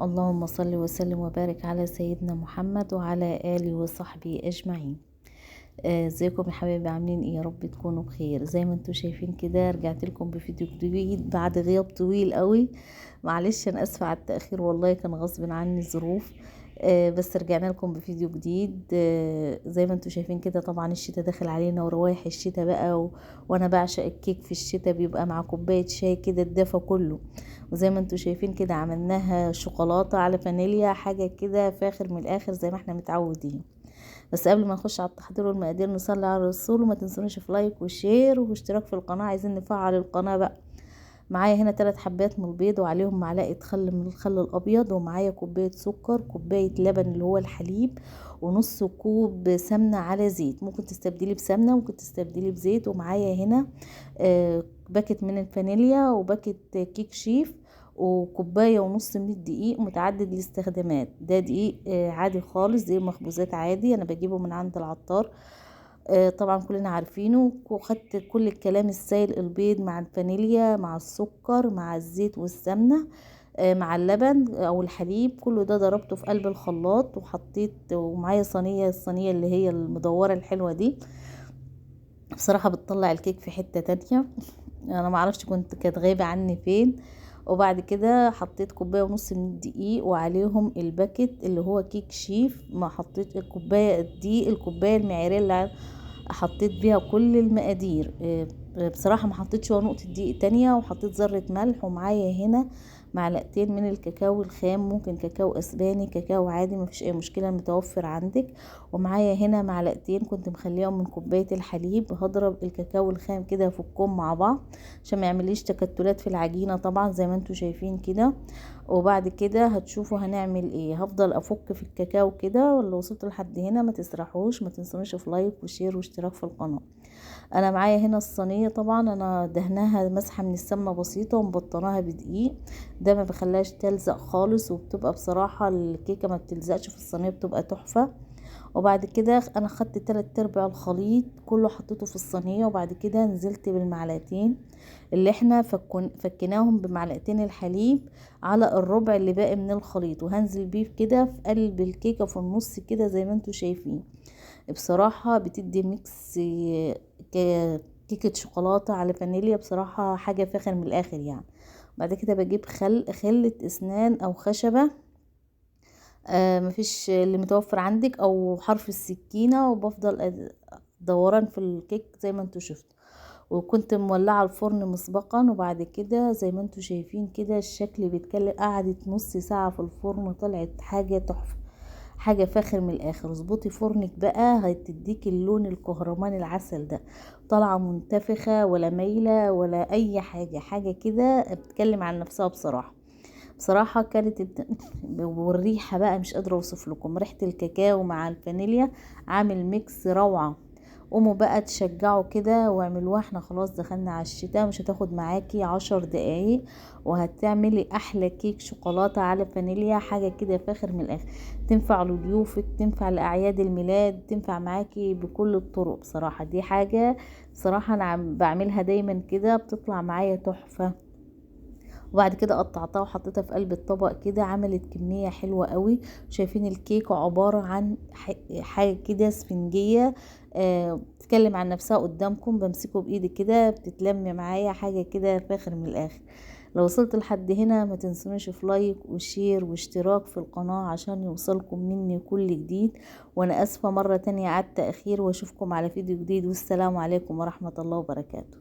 اللهم صل وسلم وبارك على سيدنا محمد وعلى آله وصحبه أجمعين. ازيكم يا حبايبي، عاملين ايه؟ يا رب تكونوا بخير. زي ما انتم شايفين كده رجعت لكم بفيديو جديد بعد غياب طويل قوي. معلش انا اسفه على التاخير، والله كان غصب عني ظروف. بس رجعنا لكم بفيديو جديد. زي ما انتم شايفين كده، طبعا الشتاء داخل علينا وروايح الشتاء بقى وانا بعشق الكيك في الشتاء، بيبقى مع كوبايه شاي كده الدفى كله. وزي ما انتم شايفين كده عملناها شوكولاته على فانيليا، حاجه كده فاخر من الاخر زي ما احنا متعودين. بس قبل ما نخش على التحضير والمقادير نصلي على الرسول، وما تنسونيش في لايك وشير واشتراك في القناه. عايزين نفعل القناه بقى. معايا هنا 3 حبات من البيض، وعليهم معلقه خل من الخل الابيض، ومعايا كوبايه سكر، كوبايه لبن اللي هو الحليب، ونص كوب سمنه على زيت. ممكن تستبدلي بسمنه، ممكن تستبدلي بزيت. ومعايا هنا باكت من الفانيليا، وباكت كيك شيف، وكوباية ونص من الدقيق متعدد الاستخدامات. ده دقيق عادي خالص، دقيق مخبوزات عادي، انا بجيبه من عند العطار. طبعا كلنا عارفينه. وخدت كل الكلام السائل، البيض مع الفانيليا مع السكر مع الزيت والسمنة مع اللبن او الحليب، كله ده ضربته في قلب الخلاط وحطيت. ومعايا الصينية اللي هي المدورة الحلوة دي، بصراحة بتطلع الكيك في حتة تانية. انا معرفش كانت غايبة عني فين. وبعد كده حطيت كوباية ونص من الدقيق، وعليهم الباكت اللي هو كيك شيف. ما حطيت الكوباية دي، الكوباية المعيارية اللي حطيت بيها كل المقادير. بصراحة ما حطيتش ولا نقطة دقيق تانية، وحطيت ذرة ملح. ومعايا هنا معلقتين من الكاكاو الخام، ممكن كاكاو اسباني، كاكاو عادي، ما فيش اي مشكلة، متوفر عندك. ومعايا هنا معلقتين كنت مخليهم من كوباية الحليب. هضرب الكاكاو الخام كده افكهم مع بعض عشان ما يعمليش تكتلات في العجينة، طبعا زي ما انتوا شايفين كده. وبعد كده هتشوفوا هنعمل ايه. هفضل افك في الكاكاو كده. ولو وصلتوا لحد هنا ما تسرحوش، ما تنسونيش في لايك وشير واشتراك في القناة. انا معايا هنا الصينيه، طبعا انا دهناها مسحه من السمنه بسيطه ومبطناها بدقيق. ده ما بخليهاش تلزق خالص، وبتبقى بصراحه الكيكه ما بتلزقش في الصينيه، بتبقى تحفه. وبعد كده انا خدت 3/4 الخليط كله حطيته في الصينيه. وبعد كده نزلت بالمعلقتين اللي احنا فكناهم بمعلقتين الحليب على الربع اللي باقي من الخليط، وهنزل بيه كده في قلب الكيكه في النص كده زي ما انتوا شايفين. بصراحة بتدي ميكس كيكة شوكولاتة على فانيليا، بصراحة حاجة فاخر من الآخر يعني. بعد كده بجيب خلة اسنان او خشبة، مفيش اللي متوفر عندك، او حرف السكينة، وبفضل دوران في الكيك زي ما انتوا شفتوا. وكنت مولعة الفرن مسبقا. وبعد كده زي ما انتوا شايفين كده الشكل بيتكلم. قعدت نص ساعة في الفرن، طلعت حاجة تحفة، حاجة فاخر من الاخر. اظبطي فرنك بقى، هتديك اللون الكهرماني العسل ده. طالعة منتفخة ولا مايلة ولا اي حاجة، حاجة كده بتتكلم عن نفسها بصراحة. بصراحة كانت والريحة بقى مش قادرة اوصف لكم. ريحة الكاكاو مع الفانيليا عامل ميكس روعة. قوموا بقى تشجعوا كده واعملوها. احنا خلاص دخلنا على الشتاء، مش هتاخد معاكي 10 دقايق وهتعملي احلى كيك شوكولاتة على فانيليا، حاجة كده فاخر من الاخر. تنفع لضيوفك، تنفع لاعياد الميلاد، تنفع معاكي بكل الطرق. بصراحة دي حاجة، بصراحة انا بعملها دايما كده، بتطلع معايا تحفة. وبعد كده قطعتها وحطيتها في قلب الطبق كده، عملت كمية حلوة قوي. شايفين الكيك عبارة عن حاجة كده اسفنجية، بتتكلم عن نفسها قدامكم. بمسكه بايدي كده بتتلم معايا، حاجة كده فاخر من الاخر. لو وصلت لحد هنا ما تنسونيش في لايك وشير واشتراك في القناة عشان يوصلكم مني كل جديد. وانا اسفة مرة تانية على التأخير، واشوفكم على فيديو جديد، والسلام عليكم ورحمة الله وبركاته.